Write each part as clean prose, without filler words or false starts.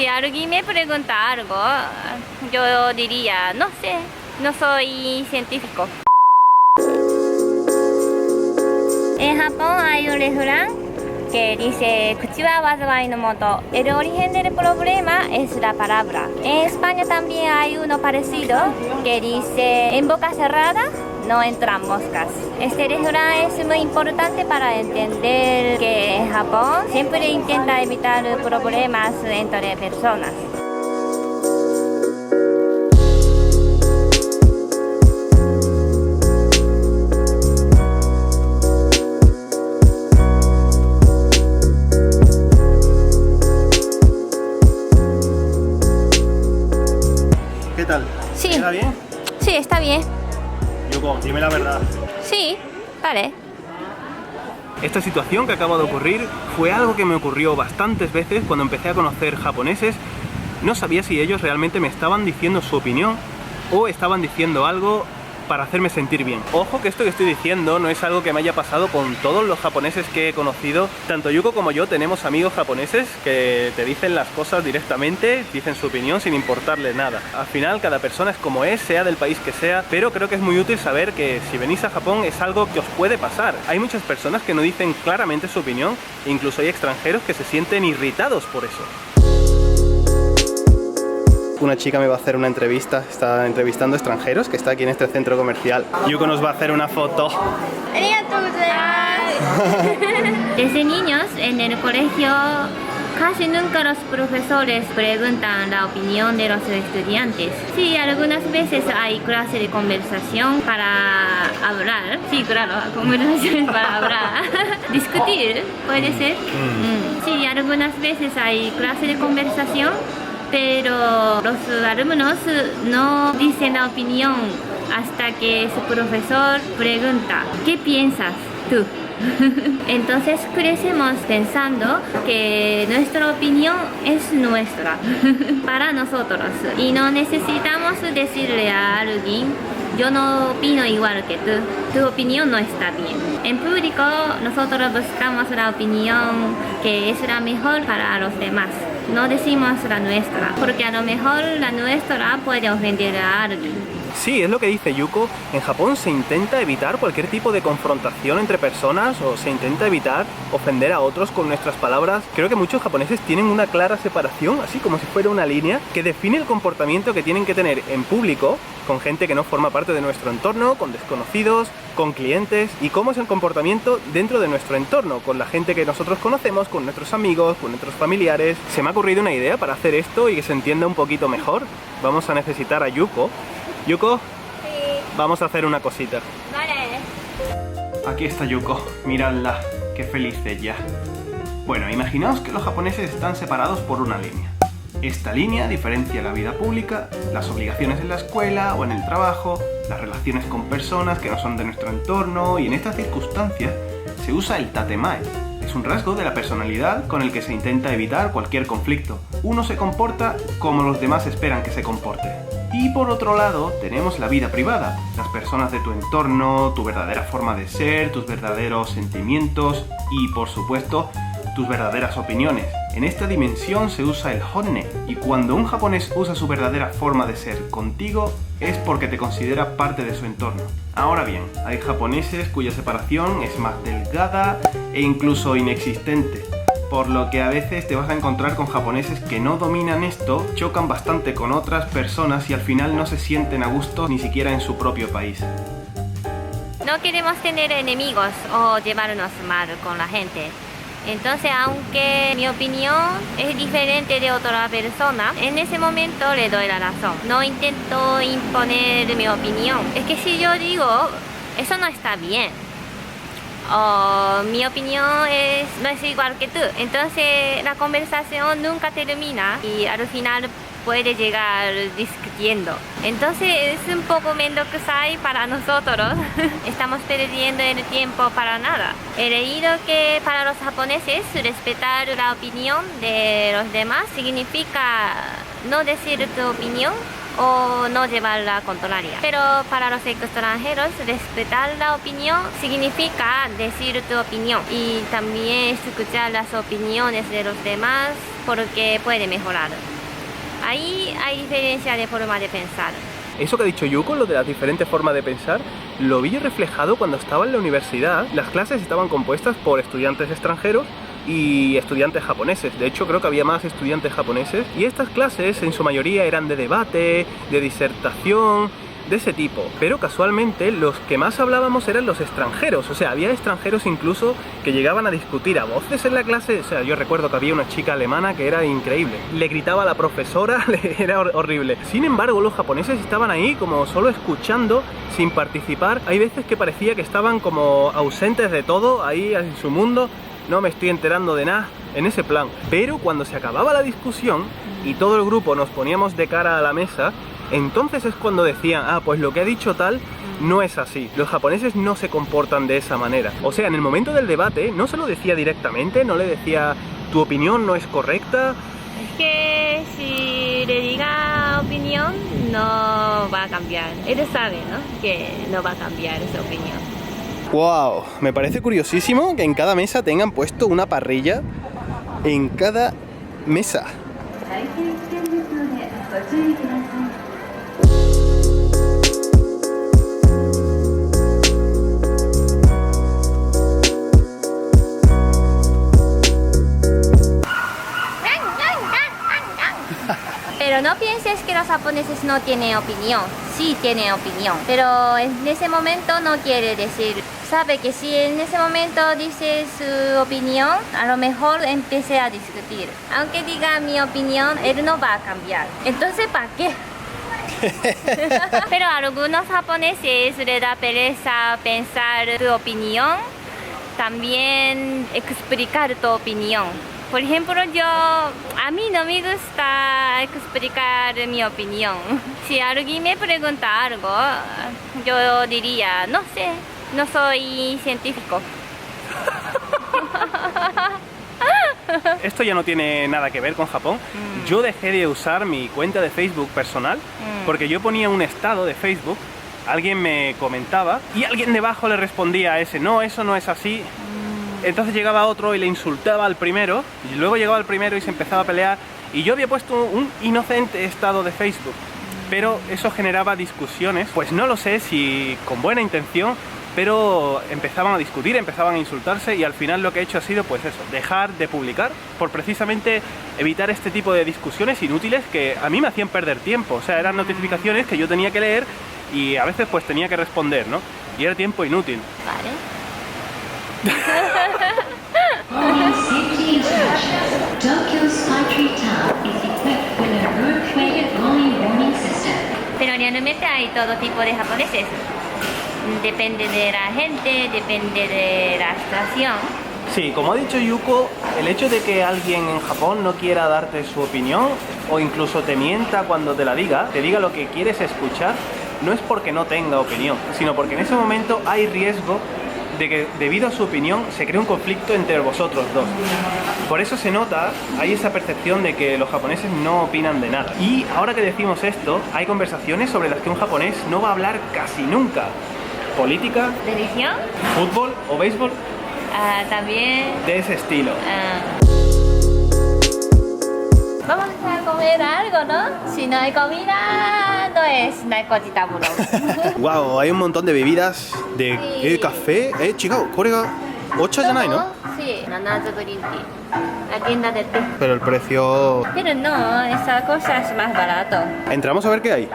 Si alguien me pregunta algo, yo diría, no sé, no soy científico. En Japón hay un refrán que dice, "Kuchi wa wazawai no moto". El origen del problema es la palabra. En España también hay uno parecido que dice, en boca cerrada no entran moscas. Este refrán es muy importante para entender que en Japón siempre intenta evitar problemas entre personas. ¿Qué tal? Sí. ¿Queda bien? Sí, está bien. Yuko, dime la verdad. Sí, vale. Esta situación que acaba de ocurrir fue algo que me ocurrió bastantes veces cuando empecé a conocer japoneses. No sabía si ellos realmente me estaban diciendo su opinión o estaban diciendo algo para hacerme sentir bien. Ojo que esto que estoy diciendo no es algo que me haya pasado con todos los japoneses que he conocido. Tanto Yuko como yo tenemos amigos japoneses que te dicen las cosas directamente, dicen su opinión sin importarle nada. Al final cada persona es como es, sea del país que sea, pero creo que es muy útil saber que si venís a Japón es algo que os puede pasar. Hay muchas personas que no dicen claramente su opinión e incluso hay extranjeros que se sienten irritados por eso. Una chica me va a hacer una entrevista, está entrevistando extranjeros, que está aquí en este centro comercial. Yuko nos va a hacer una foto. Desde niños en el colegio casi nunca los profesores preguntan la opinión de los estudiantes. Sí, algunas veces hay clase de conversación para hablar. Sí, claro, conversación para hablar. Discutir, puede ser. Sí, algunas veces hay clase de conversación, pero los alumnos no dicen la opinión hasta que su profesor pregunta, ¿qué piensas tú? Entonces crecemos pensando que nuestra opinión es nuestra, para nosotros, y no necesitamos decirle a alguien, yo no opino igual que tú, tu opinión no está bien. En público nosotros buscamos la opinión que es la mejor para los demás. No decimos la nuestra, porque a lo mejor la nuestra puede ofender a alguien. Sí, es lo que dice Yuko. En Japón se intenta evitar cualquier tipo de confrontación entre personas o se intenta evitar ofender a otros con nuestras palabras. Creo que muchos japoneses tienen una clara separación, así como si fuera una línea, que define el comportamiento que tienen que tener en público, con gente que no forma parte de nuestro entorno, con desconocidos, con clientes, y cómo es el comportamiento dentro de nuestro entorno, con la gente que nosotros conocemos, con nuestros amigos, con nuestros familiares. Se me ha ocurrido una idea para hacer esto y que se entienda un poquito mejor. Vamos a necesitar a Yuko. Yuko, Sí. vamos a hacer una cosita. Vale. Aquí está Yuko, miradla, qué feliz ella. Bueno, imaginaos que los japoneses están separados por una línea. Esta línea diferencia la vida pública, las obligaciones en la escuela o en el trabajo, las relaciones con personas que no son de nuestro entorno, y en estas circunstancias se usa el tatemae. Es un rasgo de la personalidad con el que se intenta evitar cualquier conflicto. Uno se comporta como los demás esperan que se comporte. Y por otro lado, tenemos la vida privada, las personas de tu entorno, tu verdadera forma de ser, tus verdaderos sentimientos y, por supuesto, tus verdaderas opiniones. En esta dimensión se usa el honne, y cuando un japonés usa su verdadera forma de ser contigo, es porque te considera parte de su entorno. Ahora bien, hay japoneses cuya separación es más delgada e incluso inexistente, por lo que a veces te vas a encontrar con japoneses que no dominan esto, chocan bastante con otras personas y al final no se sienten a gusto ni siquiera en su propio país. No queremos tener enemigos o llevarnos mal con la gente. Entonces, aunque mi opinión es diferente de otra persona, en ese momento le doy la razón. No intento imponer mi opinión. Es que si yo digo, eso no está bien, o mi opinión no es igual que tú, entonces la conversación nunca termina y al final puede llegar discutiendo. Entonces es un poco mendokuzai para nosotros. Estamos perdiendo el tiempo para nada. He leído que para los japoneses respetar la opinión de los demás significa no decir tu opinión o no llevar la contraria. Pero para los extranjeros, respetar la opinión significa decir tu opinión y también escuchar las opiniones de los demás, porque puede mejorar. Ahí hay diferencia de forma de pensar. Eso que ha dicho Yuko, lo de las diferentes formas de pensar, lo vi reflejado cuando estaba en la universidad. Las clases estaban compuestas por estudiantes extranjeros y estudiantes japoneses. De hecho, creo que había más estudiantes japoneses. Y estas clases, en su mayoría, eran de debate, de disertación, de ese tipo. Pero casualmente, los que más hablábamos eran los extranjeros. O sea, había extranjeros incluso que llegaban a discutir a voces en la clase. O sea, yo recuerdo que había una chica alemana que era increíble. Le gritaba a la profesora, era horrible. Sin embargo, los japoneses estaban ahí como solo escuchando, sin participar. Hay veces que parecía que estaban como ausentes de todo, ahí en su mundo. No me estoy enterando de nada, en ese plan. Pero cuando se acababa la discusión y todo el grupo nos poníamos de cara a la mesa, entonces es cuando decían, pues lo que ha dicho tal no es así. Los japoneses no se comportan de esa manera. O sea, en el momento del debate no se lo decía directamente, no le decía tu opinión no es correcta. Es que si le diga opinión no va a cambiar. Él sabe, ¿no? Que no va a cambiar su opinión. ¡Wow! Me parece curiosísimo que en cada mesa tengan puesto una parrilla en cada mesa. Pero no pienses que los japoneses no tienen opinión. Sí tienen opinión, pero en ese momento no quiere decir. Sabe que si en ese momento dice su opinión, a lo mejor empiece a discutir. Aunque diga mi opinión, él no va a cambiar. Entonces, ¿para qué? Pero a algunos japoneses les da pereza pensar tu opinión, también explicar tu opinión. Por ejemplo, a mí no me gusta explicar mi opinión. Si alguien me pregunta algo, yo diría, no sé, no soy científico. Esto ya no tiene nada que ver con Japón. Yo dejé de usar mi cuenta de Facebook personal porque yo ponía un estado de Facebook, alguien me comentaba y alguien debajo le respondía a ese, no, eso no es así. Entonces llegaba otro y le insultaba al primero, y luego llegaba el primero y se empezaba a pelear, y yo había puesto un inocente estado de Facebook, pero eso generaba discusiones, pues no lo sé si con buena intención, pero empezaban a discutir, empezaban a insultarse, y al final lo que he hecho ha sido pues eso, dejar de publicar, por precisamente evitar este tipo de discusiones inútiles que a mí me hacían perder tiempo. O sea, eran notificaciones que yo tenía que leer y a veces pues tenía que responder, ¿no? Y era tiempo inútil. Vale. Safety instructions. Tokyo's Skytree Tower is equipped with an earthquake early warning system. Pero realmente hay todo tipo de japoneses. Depende de la gente, depende de la situación. Sí, como ha dicho Yuko, el hecho de que alguien en Japón no quiera darte su opinión o incluso te mienta cuando te la diga, te diga lo que quieres escuchar, no es porque no tenga opinión, sino porque en ese momento hay riesgo de que debido a su opinión se cree un conflicto entre vosotros dos. Por eso se nota, hay esa percepción de que los japoneses no opinan de nada. Y ahora que decimos esto, hay conversaciones sobre las que un japonés no va a hablar casi nunca. Política, ¿Religión? fútbol o béisbol, También. de ese estilo. Vamos a comer algo, ¿no? Si no hay comida, no es Naikojitaburo. Wow, hay un montón de bebidas, de Sí. café. Chigao, ¿Korega ocha janai, no? Sí, Nanazu Green Tea. La tienda de té. Pero el precio... Pero no, esa cosa es más barato. Entramos a ver qué hay.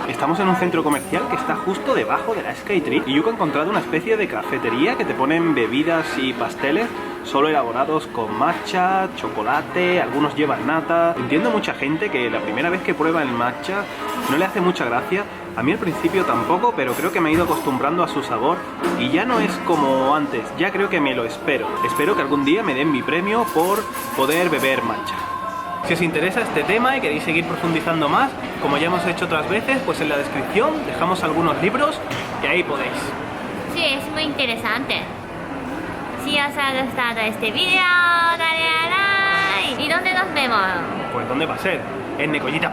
Estamos en un centro comercial que está justo debajo de la Skytree y Yuko ha encontrado una especie de cafetería que te ponen bebidas y pasteles solo elaborados con matcha, chocolate, algunos llevan nata. Entiendo mucha gente que la primera vez que prueba el matcha no le hace mucha gracia. A mí al principio tampoco, pero creo que me he ido acostumbrando a su sabor y ya no es como antes, ya creo que me lo espero. Espero que algún día me den mi premio por poder beber matcha. Si os interesa este tema y queréis seguir profundizando más, como ya hemos hecho otras veces, pues en la descripción dejamos algunos libros y ahí podéis. Sí, es muy interesante. Si os ha gustado este vídeo, dale a like. ¿Y dónde nos vemos? Pues ¿dónde va a ser? En Necollita.